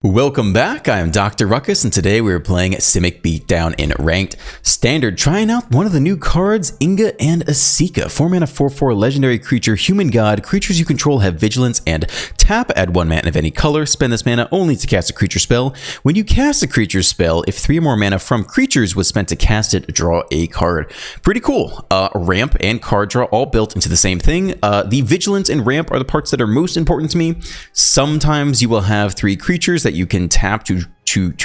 Welcome back, I am Dr. Ruckus, and today we are playing Simic Beatdown in Ranked Standard, trying out one of the new cards, Inga and Asika. 4 mana 4/4 legendary creature, human god. Creatures you control have vigilance and tap, add 1 mana of any color. Spend this mana only to cast a creature spell. When you cast a creature spell, if 3 or more mana from creatures was spent to cast it, draw a card. Pretty cool. Ramp and card draw all built into the same thing. The vigilance and ramp are the parts that are most important to me. Sometimes you will have 3 creatures that you can tap to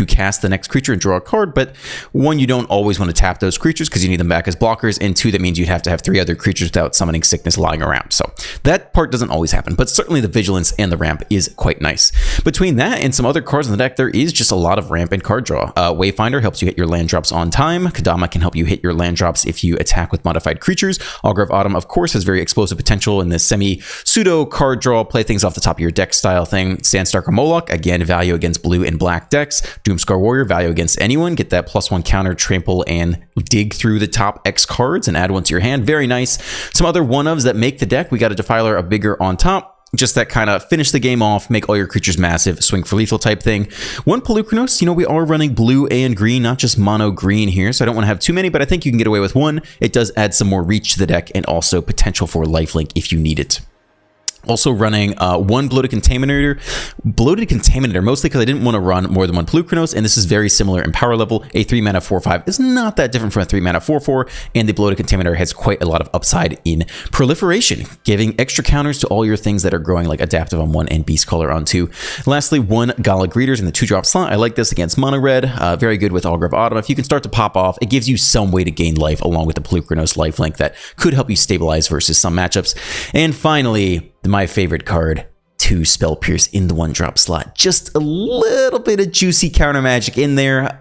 cast the next creature and draw a card, but 1, you don't always want to tap those creatures because you need them back as blockers, and 2, that means you'd have to have 3 other creatures without summoning sickness lying around. So that part doesn't always happen, but certainly the vigilance and the ramp is quite nice. Between that and some other cards in the deck, there is just a lot of ramp and card draw. Wayfinder helps you hit your land drops on time. Kadama can help you hit your land drops if you attack with modified creatures. Augur of Autumn, of course, has very explosive potential in this semi-pseudo card draw, play things off the top of your deck style thing. Sandstalker Moloch, again, value against blue and black decks. Doomscar Warrior, value against anyone. Get that +1 counter, trample, and dig through the top X cards and add 1 to your hand. Very nice. Some other one-ofs that make the deck. We got a Defiler of Vigor on top. Just that kind of finish the game off, make all your creatures massive, swing for lethal type thing. 1 Pelucranos, we are running blue and green, not just mono green here, so I don't want to have too many, but I think you can get away with 1. It does add some more reach to the deck and also potential for lifelink if you need it. Also running 1 Bloated Contaminator. Bloated Contaminator, mostly because I didn't want to run more than 1 Pelucranos, and this is very similar in power level. A 3 mana 4/5 is not that different from a 3 mana 4/4, and the Bloated Contaminator has quite a lot of upside in proliferation, giving extra counters to all your things that are growing, like Adaptive on 1 and Beast Caller on 2. Lastly, 1 Gala Greeters in the 2-drop slot. I like this against mono red. Very good with Augur of Autumn. If you can start to pop off, it gives you some way to gain life along with the Pelucranos lifelink that could help you stabilize versus some matchups. And finally, my favorite card, 2 Spell Pierce in the 1-drop slot. Just a little bit of juicy counter magic in there.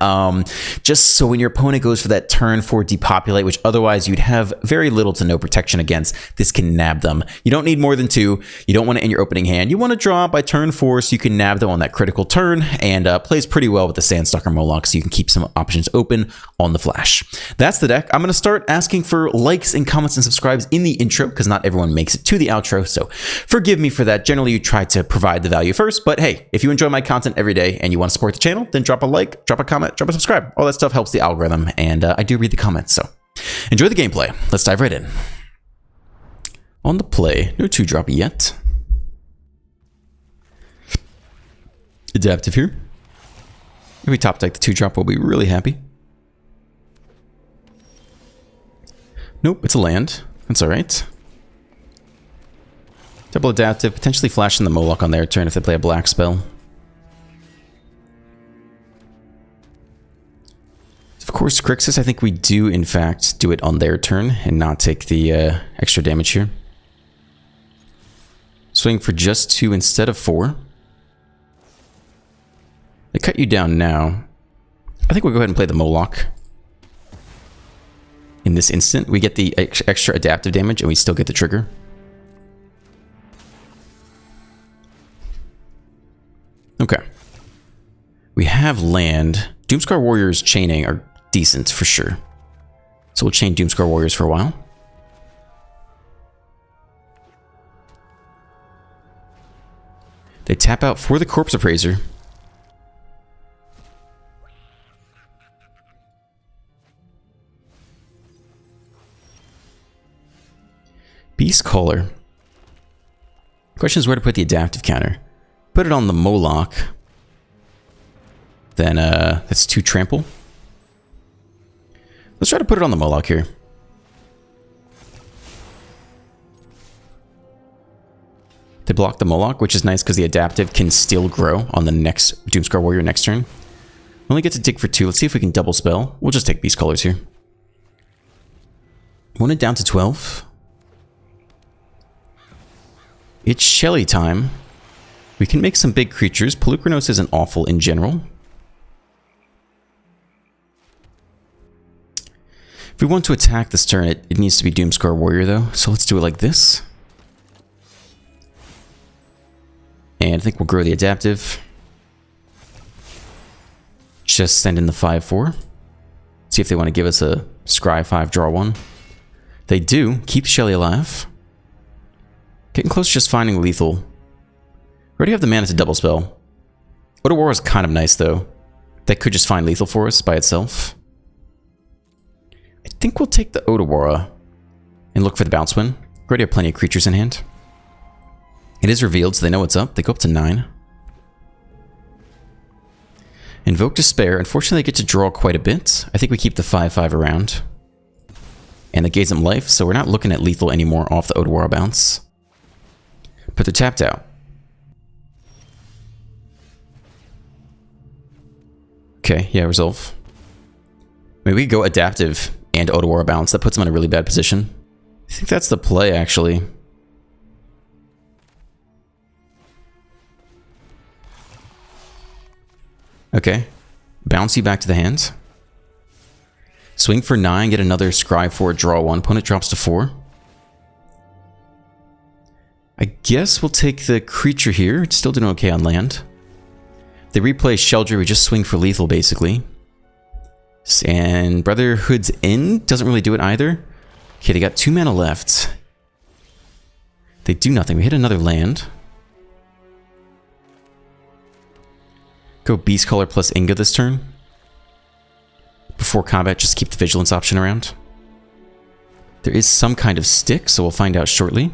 Just so when your opponent goes for that turn 4 depopulate, which otherwise you'd have very little to no protection against, this can nab them. You don't need more than 2. You don't want it in your opening hand. You want to draw by turn 4 so you can nab them on that critical turn, and plays pretty well with the Sandstalker Moloch, so you can keep some options open on the flash. That's the deck. I'm going to start asking for likes and comments and subscribes in the intro because not everyone makes it to the outro, so forgive me for that. Generally, you try to provide the value first, but hey, if you enjoy my content every day and you want to support the channel, then drop a like, drop a comment, drop a subscribe. All that stuff helps the algorithm, and I do read the comments, so enjoy the gameplay. Let's dive right in. On the play, no 2-drop yet. Adaptive here. If we top deck the 2-drop, we'll be really happy. Nope, it's a land. That's alright. Double Adaptive, potentially flashing the Moloch on their turn if they play a black spell. Of course, Crixus, I think we do, in fact, do it on their turn and not take the extra damage here. Swing for just 2 instead of 4. They cut you down now. I think we'll go ahead and play the Moloch. In this instant, we get the extra adaptive damage and we still get the trigger. Okay. We have land. Doomscar Warriors chaining are decent for sure. So we'll chain Doomscar Warriors for a while. They tap out for the Corpse Appraiser. Beast Caller. Question is where to put the adaptive counter. Put it on the Moloch. Then that's 2 trample. Let's try to put it on the Moloch here. They block the Moloch, which is nice because the adaptive can still grow on the next Doomscar Warrior next turn. We only get to dig for 2. Let's see if we can double spell. We'll just take Beast Colors here. Want it down to 12. It's Shelly time. We can make some big creatures. Pelucranos isn't awful in general. If we want to attack this turn, it needs to be Doomscar Warrior though. So let's do it like this. And I think we'll grow the adaptive. Just send in the 5/4. See if they want to give us a Scry 5, draw 1. They do. Keep Shelly alive. Getting close to just finding lethal. We already have the mana to double spell. Otawara is kind of nice, though. That could just find lethal for us by itself. I think we'll take the Otawara and look for the bounce win. We already have plenty of creatures in hand. It is revealed, so they know what's up. They go up to 9. Invoke Despair. Unfortunately, they get to draw quite a bit. I think we keep the 5/5 around. And that gains them life, so we're not looking at lethal anymore off the Otawara bounce. But they're tapped out. Okay, yeah, resolve. Maybe we go adaptive and Otawara bounce. That puts them in a really bad position. I think that's the play, actually. Okay. Bounce you back to the hand. Swing for 9, get another scry 4, draw 1. Opponent drops to 4. I guess we'll take the creature here. It's still doing okay on land. They replay Sheldry, we just swing for lethal, basically. And Brotherhood's End doesn't really do it either. Okay, they got 2 mana left. They do nothing. We hit another land. Go Beastcaller plus Inga this turn. Before combat, just keep the Vigilance option around. There is some kind of stick, so we'll find out shortly.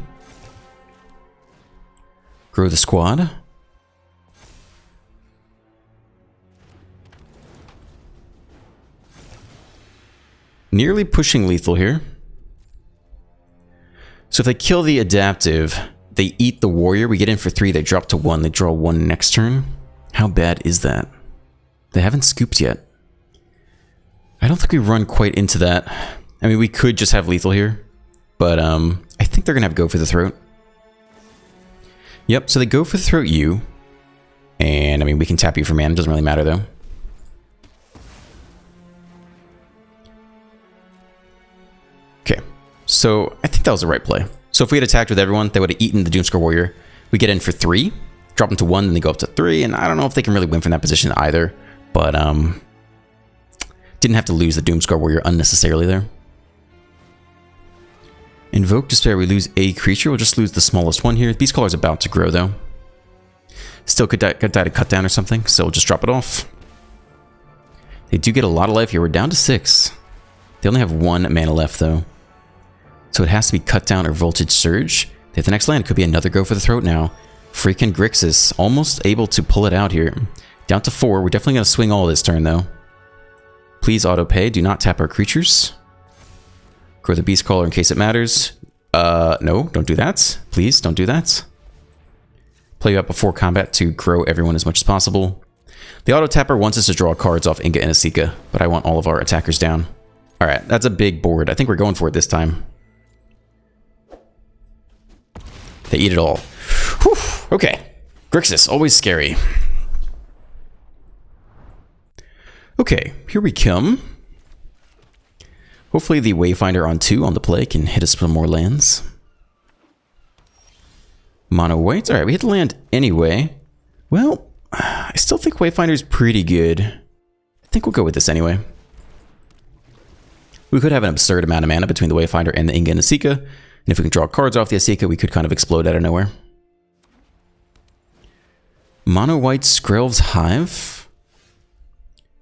Grow the squad. Nearly pushing lethal here. So if they kill the adaptive, they eat the warrior. We get in for 3, they drop to 1, they draw 1 next turn. How bad is that? They haven't scooped yet. I don't think we run quite into that. I mean, we could just have lethal here, but I think they're gonna have go for the throat. Yep, so they go for the throat you, and I mean, we can tap you for mana, doesn't really matter though. Okay, so I think that was the right play. So if we had attacked with everyone, they would have eaten the Doomscar Warrior. We get in for 3, drop them to 1, then they go up to 3, and I don't know if they can really win from that position either, but didn't have to lose the Doomscar Warrior unnecessarily there. Invoke Despair, we lose a creature, we'll just lose the smallest one here. Beastcaller's about to grow though. Still could die to cut down or something, so we'll just drop it off. They do get a lot of life here, we're down to 6. They only have 1 mana left though. So it has to be cut down or Voltage Surge. They have the next land, it could be another go for the throat now. Freaking Grixis, almost able to pull it out here. Down to 4, we're definitely going to swing all this turn though. Please auto pay, do not tap our creatures. Grow the Beastcaller in case it matters. No, don't do that. Please, don't do that. Play you up before combat to grow everyone as much as possible. The auto tapper wants us to draw cards off Inga and Asika, but I want all of our attackers down. Alright, that's a big board. I think we're going for it this time. They eat it all. Whew, okay. Grixis, always scary. Okay, here we come. Hopefully the Wayfinder on 2 on the play can hit us with more lands. Mono white. Alright, we hit the land anyway. Well, I still think Wayfinder's pretty good. I think we'll go with this anyway. We could have an absurd amount of mana between the Wayfinder and the Inga and Asika. And if we can draw cards off the Asika, we could kind of explode out of nowhere. Mono white Skrelv's Hive.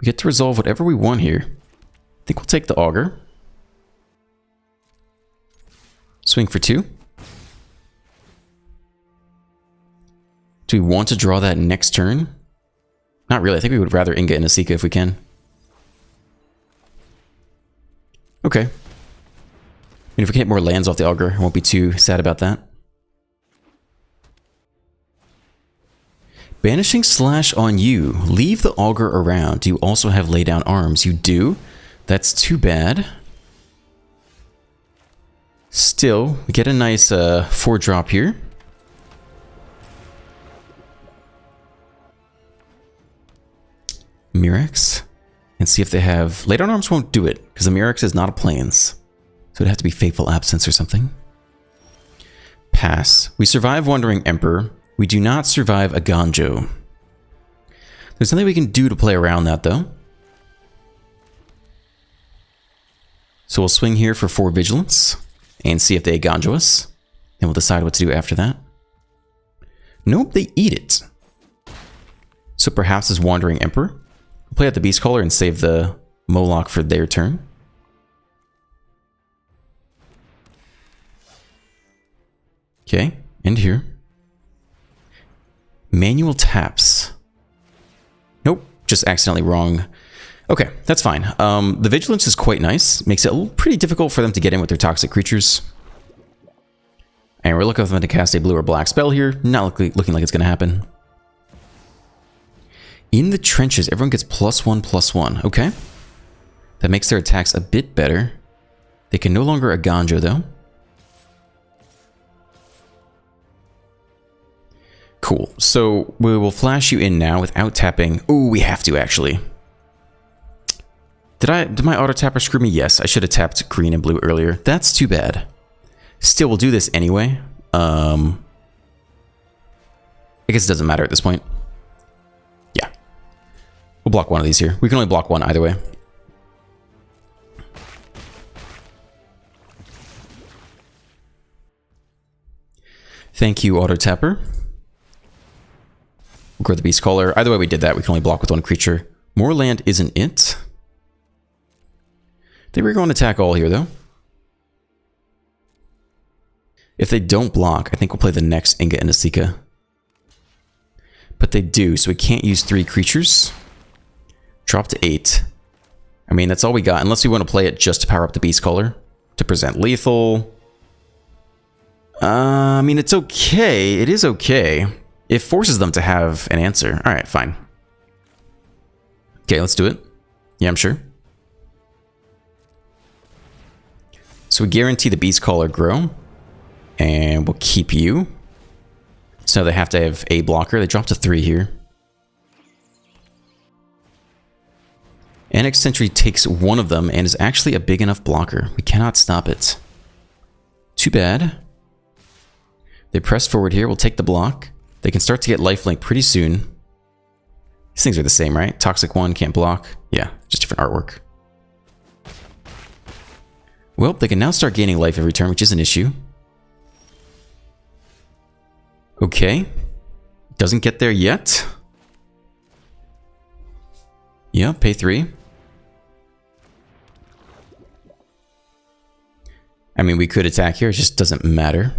We get to resolve whatever we want here. I think we'll take the Augur. Swing for 2. Do we want to draw that next turn? Not really. I think we would rather Inga and Asika if we can. Okay. I mean, if we can hit more lands off the Augur, I won't be too sad about that. Banishing Slash on you. Leave the Augur around. Do you also have lay down arms? You do. That's too bad. Still, we get a nice 4-drop here. Mirrex. And see if they have... Lay down arms won't do it, because the Mirrex is not a plains. So it'd have to be Fateful Absence or something. Pass. We survive Wandering Emperor. We do not survive a Ganjo. There's nothing we can do to play around that, though. So we'll swing here for 4 Vigilance. And see if they Ganjo us. And we'll decide what to do after that. Nope, they eat it. So perhaps this Wandering Emperor. We'll play out the Beast Caller and save the Moloch for their turn. Okay, end here. Manual taps. Nope, just accidentally wrong. Okay, that's fine. The Vigilance is quite nice. Makes it pretty difficult for them to get in with their toxic creatures. And we're looking for them to cast a blue or black spell here. Not looking like it's going to happen. In the trenches, everyone gets +1/+1. Okay. That makes their attacks a bit better. They can no longer Aganjo, though. Cool. So we will flash you in now without tapping. Ooh, we have to, actually. Did my auto tapper screw me? Yes, I should have tapped green and blue earlier. That's too bad. Still, we'll do this anyway. I guess it doesn't matter at this point. Yeah. We'll block one of these here. We can only block one either way. Thank you, auto tapper. We'll grow the Beast Caller. Either way we did that, we can only block with one creature. More land isn't it. They were going to attack all here, though. If they don't block, I think we'll play the next Inga and Asika. But they do, so we can't use 3 creatures. Drop to 8. I mean, that's all we got, unless we want to play it just to power up the Beast Caller. To present lethal. I mean, it's okay. It is okay. It forces them to have an answer. Alright, fine. Okay, let's do it. Yeah, I'm sure. So we guarantee the Beast Caller grow. And we'll keep you. So they have to have a blocker. They drop to 3 here. Annex Sentry takes one of them and is actually a big enough blocker. We cannot stop it. Too bad. They press forward here. We'll take the block. They can start to get lifelink pretty soon. These things are the same, right? Toxic 1, can't block. Yeah, just different artwork. Well, they can now start gaining life every turn, which is an issue. Okay. Doesn't get there yet. Yeah, pay 3. I mean, we could attack here, it just doesn't matter.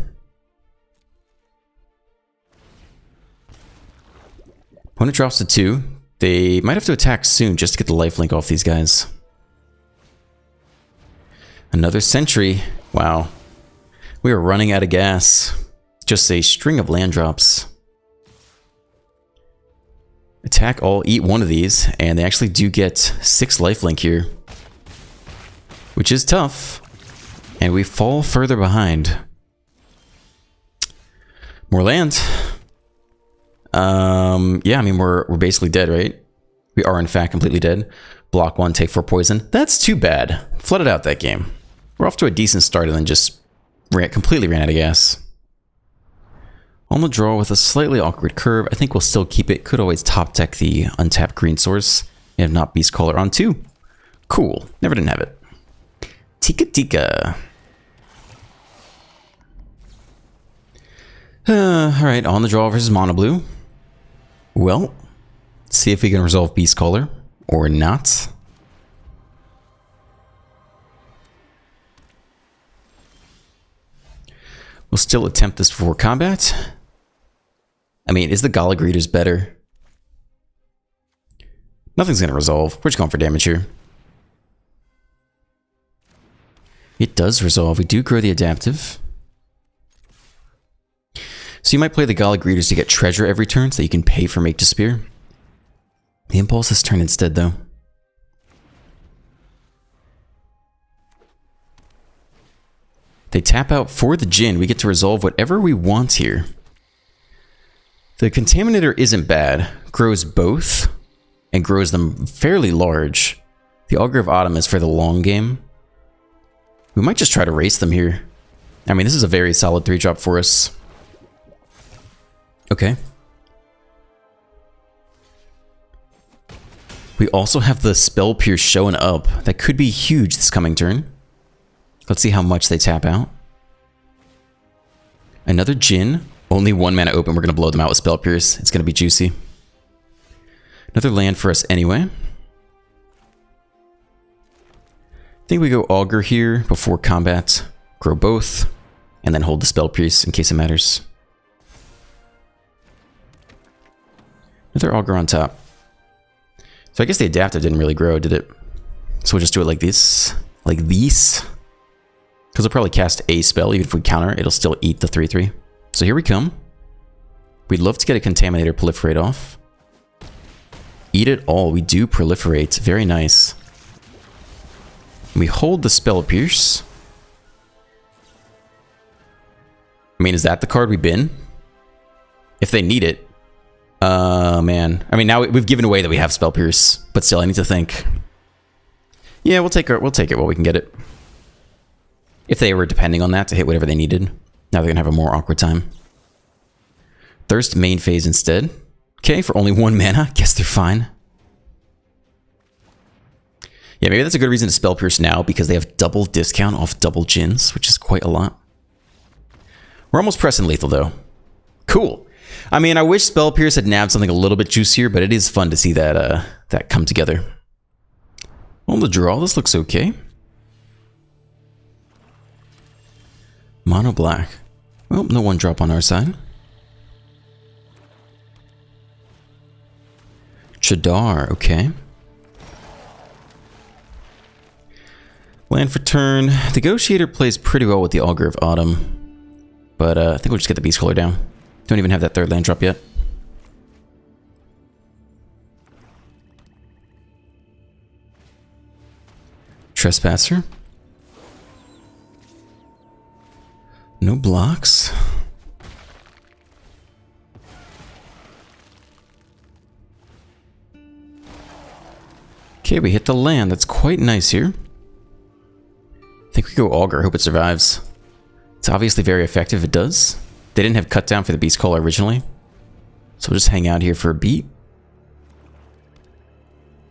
Opponent drops to 2. They might have to attack soon just to get the lifelink off these guys. Another sentry. Wow. We are running out of gas. Just a string of land drops. Attack all, eat one of these, and they actually do get 6 lifelink here. Which is tough. And we fall further behind. More land. Yeah, I mean, we're basically dead, right? We are, in fact, completely dead. Block 1, take 4 poison. That's too bad. Flooded out that game. We're off to a decent start and then just completely ran out of gas. On the draw with a slightly awkward curve. I think we'll still keep it. Could always top deck the untapped green source. If not, Beast Caller on 2. Cool. Never didn't have it. Tika Tika. Alright, on the draw versus Mono Blue. Well, see if we can resolve Beast Caller or not. We'll still attempt this before combat. I mean, is the Gala Greeters better? Nothing's going to resolve. We're just going for damage here. It does resolve. We do grow the adaptive. So you might play the Gala Greeters to get treasure every turn so that you can pay for Make to Spear. The Impulse this turn instead, though. They tap out for the Djinn. We get to resolve whatever we want here. The Contaminator isn't bad. Grows both. And grows them fairly large. The Augur of Autumn is for the long game. We might just try to race them here. I mean, this is a very solid 3-drop for us. Okay. We also have the Spell Pierce showing up. That could be huge this coming turn. Let's see how much they tap out. Another Djinn. Only 1 mana open. We're going to blow them out with Spell Pierce. It's going to be juicy. Another land for us anyway. I think we go Augur here before combat. Grow both. And then hold the Spell Pierce in case it matters. Another Augur on top. So I guess the adaptive didn't really grow, did it? So we'll just do it like this. Like these. Because we'll probably cast a spell. Even if we counter, it'll still eat the 3/3. So here we come. We'd love to get a Contaminator proliferate off. Eat it all. We do proliferate. Very nice. We hold the Spell Pierce. I mean, is that the card we bin? If they need it. Man. I mean, now we've given away that we have Spell Pierce, but still, I need to think. Yeah, we'll take it while we can get it. If they were depending on that to hit whatever they needed. Now they're gonna have a more awkward time. Thirst main phase instead. Okay, for only 1 mana. Guess they're fine. Yeah, maybe that's a good reason to Spell Pierce now, because they have double discount off double Djinns, which is quite a lot. We're almost pressing lethal, though. Cool. I mean, I wish Spell Pierce had nabbed something a little bit juicier, but it is fun to see that that come together. On the draw, this looks okay. Mono black. Well, no 1-drop on our side. Chadar, okay. Land for turn. Negotiator plays pretty well with the Augur of Autumn. But I think we'll just get the Beast Caller down. Don't even have that 3rd land drop yet. Trespasser. No blocks. Okay, we hit the land. That's quite nice here. I think we go Augur. Hope it survives. It's obviously very effective. It does. They didn't have cut down for the Beast Caller originally. So we'll just hang out here for a beat.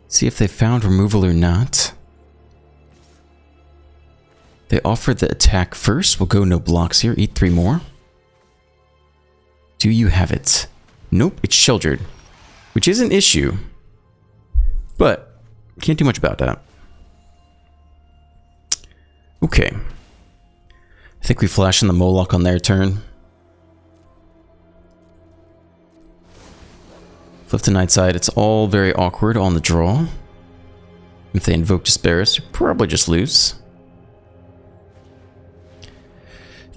See if they found removal or not. They offered the attack first. We'll go no blocks here. Eat 3 more. Do you have it? Nope, it's Sheldred. Which is an issue. But can't do much about that. Okay. I think we flash in the Moloch on their turn. Flip to Nightside. It's all very awkward on the draw. If they invoke Despairus, we probably just lose.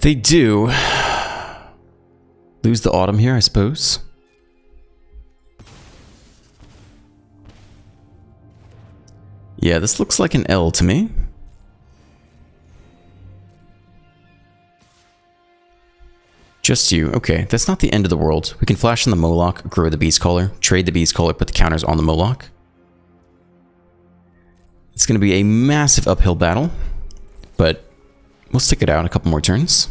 They do. Lose the Autumn here, I suppose. Yeah, this looks like an L to me. Just you. Okay, that's not the end of the world. We can flash in the Moloch, grow the Beast Caller, trade the Beast Caller, put the counters on the Moloch. It's going to be a massive uphill battle, but we'll stick it out a couple more turns.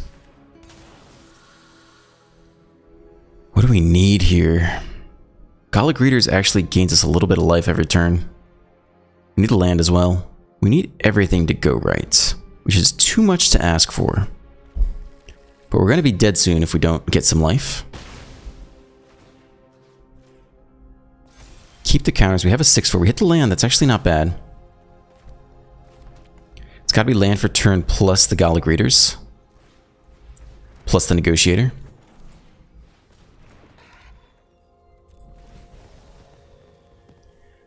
What do we need here? Gala Greeters actually gains us a little bit of life every turn. We need a land as well. We need everything to go right, which is too much to ask for. But we're going to be dead soon if we don't get some life. Keep the counters. We have a 6/4. We hit the land. That's actually not bad. It's got to be land for turn plus the Gala Greeters. Plus the Negotiator.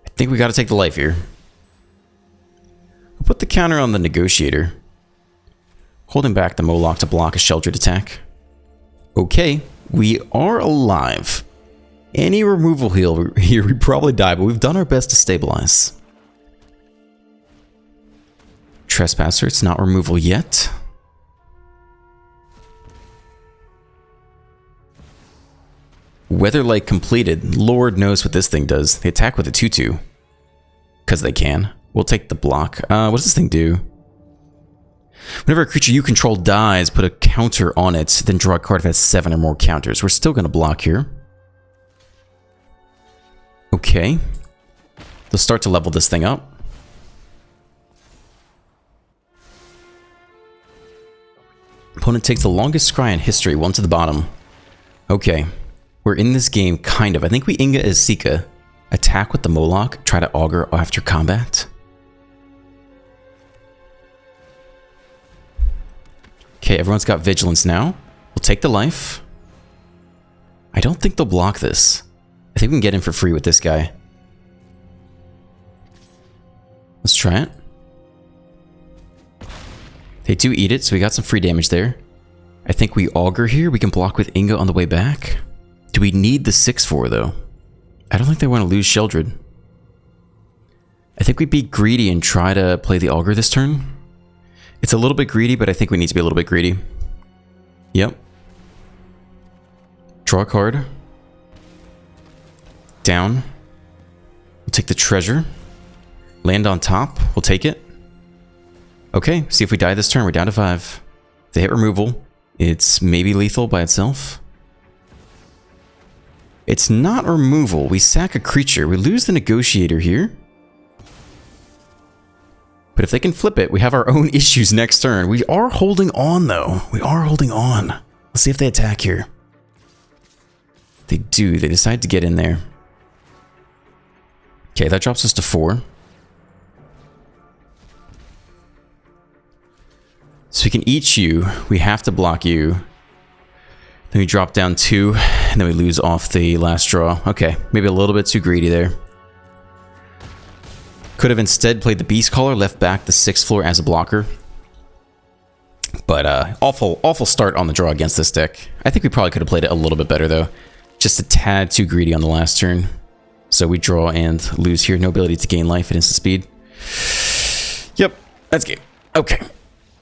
I think we got to take the life here. We'll put the counter on the Negotiator. Holding back the Moloch to block a Sheldred attack. Okay, we are alive. Any removal heal here, we probably die, but we've done our best to stabilize. Trespasser, it's not removal yet. Weatherlight completed. Lord knows what this thing does. They attack with a 2/2. Because they can. We'll take the block. What does this thing do? Whenever a creature you control dies, put a counter on it, then draw a card if it has 7 or more counters. We're still going to block here. Okay. Let's start to level this thing up. Opponent takes the longest scry in history, 1 to the bottom. Okay. We're in this game, kind of. I think we Inga as Sika. Attack with the Moloch. Try to augur after combat. Okay, everyone's got vigilance now. We'll take the life. I don't think they'll block this. I think we can get in for free with this guy. Let's try it. They do eat it, so we got some free damage there. I think we augur here. We can block with Inga on the way back. Do we need the 6/4 though? I don't think they want to lose Sheldred. I think we'd be greedy and try to play the augur this turn. It's a little bit greedy, but I think we need to be a little bit greedy. Yep. Draw a card. Down. We'll take the treasure. Land on top. We'll take it. Okay, see if we die this turn. We're down to 5. If they hit removal, it's maybe lethal by itself. It's not removal. We sack a creature. We lose the negotiator here. But if they can flip it, we have our own issues next turn. We are holding on, though. We are holding on. Let's see if they attack here. They do. They decide to get in there. Okay, that drops us to 4. So we can eat you. We have to block you. Then we drop down 2, and then we lose off the last draw. Okay, maybe a little bit too greedy there. Could have instead played the Beast Caller, left back the 6th floor as a blocker. But awful start on the draw against this deck. I think we probably could have played it a little bit better though. Just a tad too greedy on the last turn. So we draw and lose here. No ability to gain life at instant speed. Yep, that's game. Okay.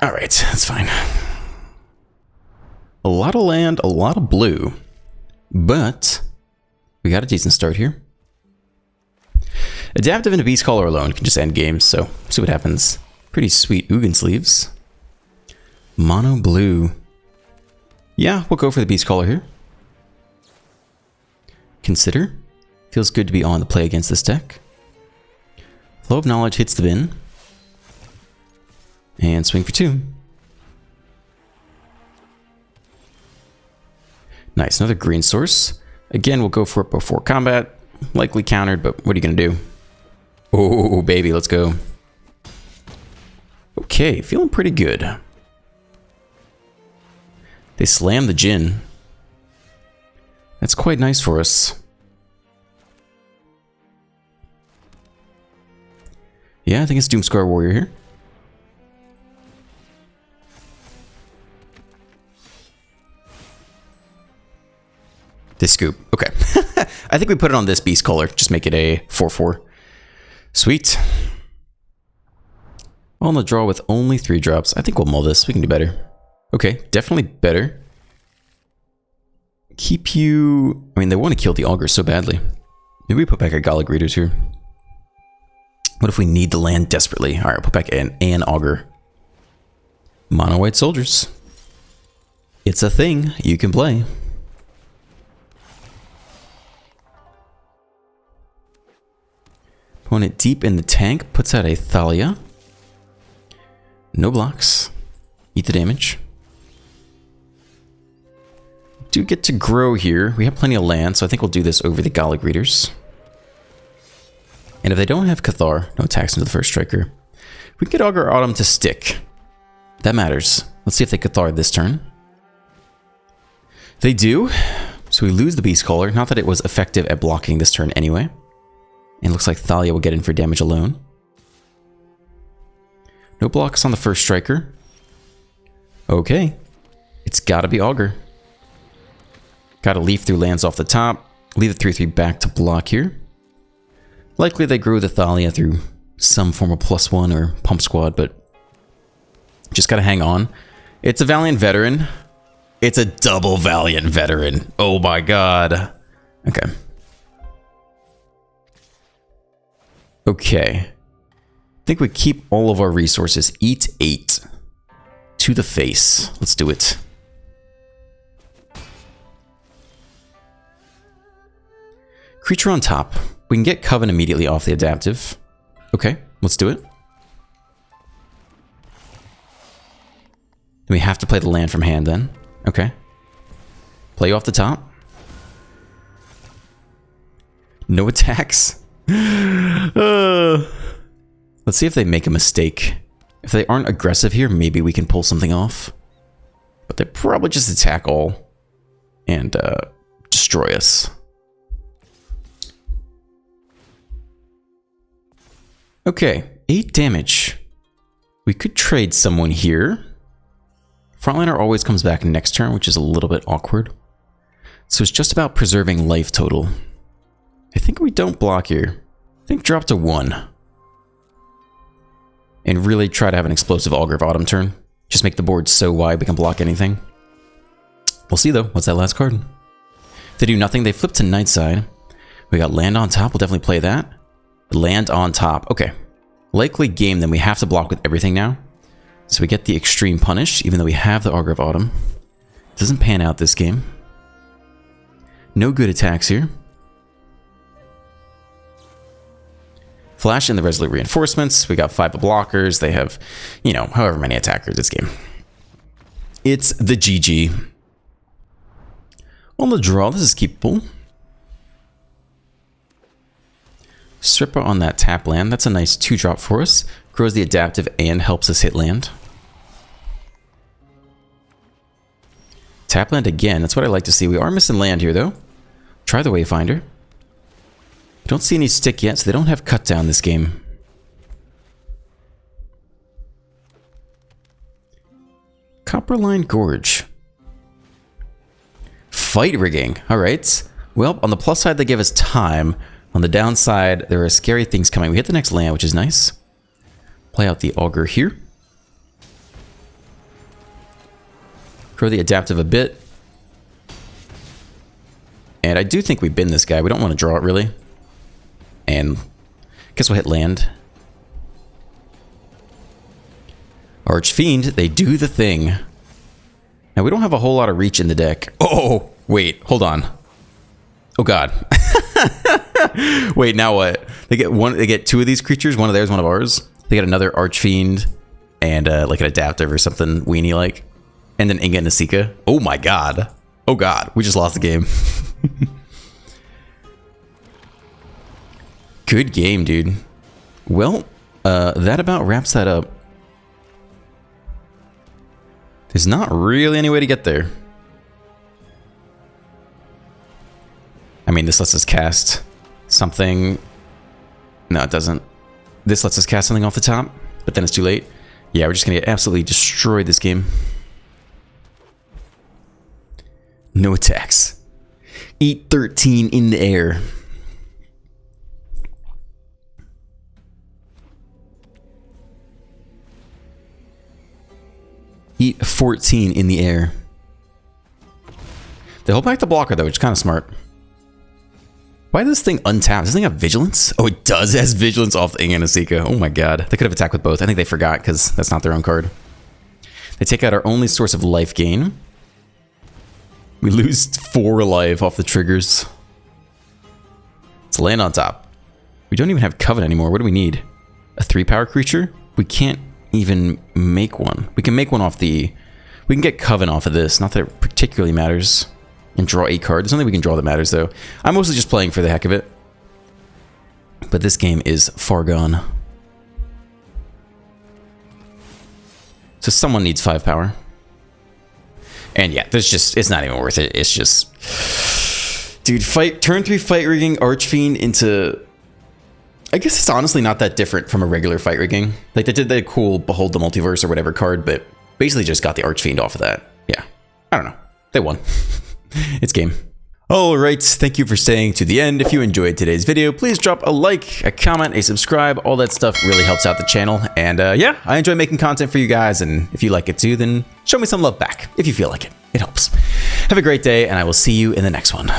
Alright, that's fine. A lot of land, a lot of blue. But we got a decent start here. Adaptive and a Beast Caller alone can just end games, so see what happens. Pretty sweet Ugin sleeves. Mono blue. Yeah, we'll go for the Beast Caller here. Consider. Feels good to be on the play against this deck. Flow of Knowledge hits the bin. And swing for 2. Nice, another green source. Again, we'll go for it before combat. Likely countered, but what are you going to do? Oh, baby, let's go. Okay, feeling pretty good. They slam the Jinn. That's quite nice for us. Yeah, I think it's Doomscar Warrior here. This scoop. Okay. I think we put it on this Beast Caller. Just make it a 4/4. Sweet. On the draw with only 3 drops. I think we'll mull this. We can do better. Okay, definitely better. Keep you... I mean, they want to kill the Augur so badly. Maybe we put back our Gallic Readers here. What if we need the land desperately? Alright, put back an Augur. Mono white soldiers. It's a thing you can play. Opponent deep in the tank puts out a Thalia. No blocks. Eat the damage. Do get to grow here. We have plenty of land, so I think we'll do this over the Gallic Readers. And if they don't have Cathar, no attacks into the first striker. We can get Augur Autumn to stick. That matters. Let's see if they Cathar this turn. They do. So we lose the Beast Caller. Not that it was effective at blocking this turn anyway. And it looks like Thalia will get in for damage alone. No blocks on the first striker. Okay. It's gotta be Augur. Gotta leaf through lands off the top. Leave the 3/3 back to block here. Likely they grew the Thalia through some form of +1 or pump squad, but just gotta hang on. It's a Valiant Veteran. It's a double Valiant Veteran. Oh my god. Okay. Okay. I think we keep all of our resources. Eat 8. To the face. Let's do it. Creature on top. We can get Coven immediately off the adaptive. Okay, let's do it. Then we have to play the land from hand then. Okay. Play you off the top. No attacks. Let's see if they make a mistake. If they aren't aggressive here, maybe we can pull something off. But they probably just attack all and destroy us. Okay, 8 damage. We could trade someone here. Frontliner always comes back next turn, which is a little bit awkward. So it's just about preserving life total. I think we don't block here. I think drop to 1. And really try to have an explosive Augur of Autumn turn. Just make the board so wide we can block anything. We'll see though. What's that last card? They do nothing. They flip to Nightside. We got land on top. We'll definitely play that. Land on top. Okay. Likely game, then we have to block with everything now. So we get the Extreme Punish, even though we have the Augur of Autumn. Doesn't pan out this game. No good attacks here. Flash in the Resolute Reinforcements. We got 5 blockers. They have, you know, however many attackers this game. It's the GG. On the draw, this is keepable. Stripper on that tap land. That's a nice 2-drop for us. Grows the adaptive and helps us hit land. Tap land again. That's what I like to see. We are missing land here, though. Try the Wayfinder. Don't see any stick yet, so they don't have cut down this game. Copperline Gorge. Fight rigging. Alright. Well, on the plus side, they give us time. On the downside, there are scary things coming. We hit the next land, which is nice. Play out the Augur here. Grow the adaptive a bit. And I do think we bin this guy. We don't want to draw it, really. And guess we'll hit land. Archfiend, they do the thing. Now, we don't have a whole lot of reach in the deck. Oh, wait, hold on. Oh, God. Wait, now what? They get 2 of these creatures. One of theirs, one of ours. They get another Archfiend and like an adaptive or something weenie-like. And then Inga and Nasika. Oh, my God. Oh, God. We just lost the game. Good game, dude. Well, that about wraps that up. There's not really any way to get there. I mean, this lets us cast something. No, it doesn't. This lets us cast something off the top, but then it's too late. Yeah, we're just going to get absolutely destroyed this game. No attacks. 8-13 in the air. Eat 14 in the air. They hold back the blocker though, which is kind of smart. Why does this thing untap? Does this thing have vigilance? Oh, it does. It has vigilance off the Inga and Nasika. Oh my God. They could have attacked with both. I think they forgot because that's not their own card. They take out our only source of life gain. We lose 4 life off the triggers. Let's land on top. We don't even have Coven anymore. What do we need? A 3-power creature? We can't even make one. We can make one off the... We can get Coven off of this. Not that it particularly matters. And draw a card. There's nothing we can draw that matters, though. I'm mostly just playing for the heck of it. But this game is far gone. So someone needs 5 power. And yeah, there's just... It's not even worth it. It's just... Dude, turn 3 fight rigging Archfiend into... I guess it's honestly not that different from a regular fight rigging. Like, they did the cool Behold the Multiverse or whatever card, but basically just got the Archfiend off of that. Yeah. I don't know. They won. It's game. Alright, thank you for staying to the end. If you enjoyed today's video, please drop a like, a comment, a subscribe. All that stuff really helps out the channel. And yeah, I enjoy making content for you guys, and if you like it too, then show me some love back if you feel like it. It helps. Have a great day, and I will see you in the next one.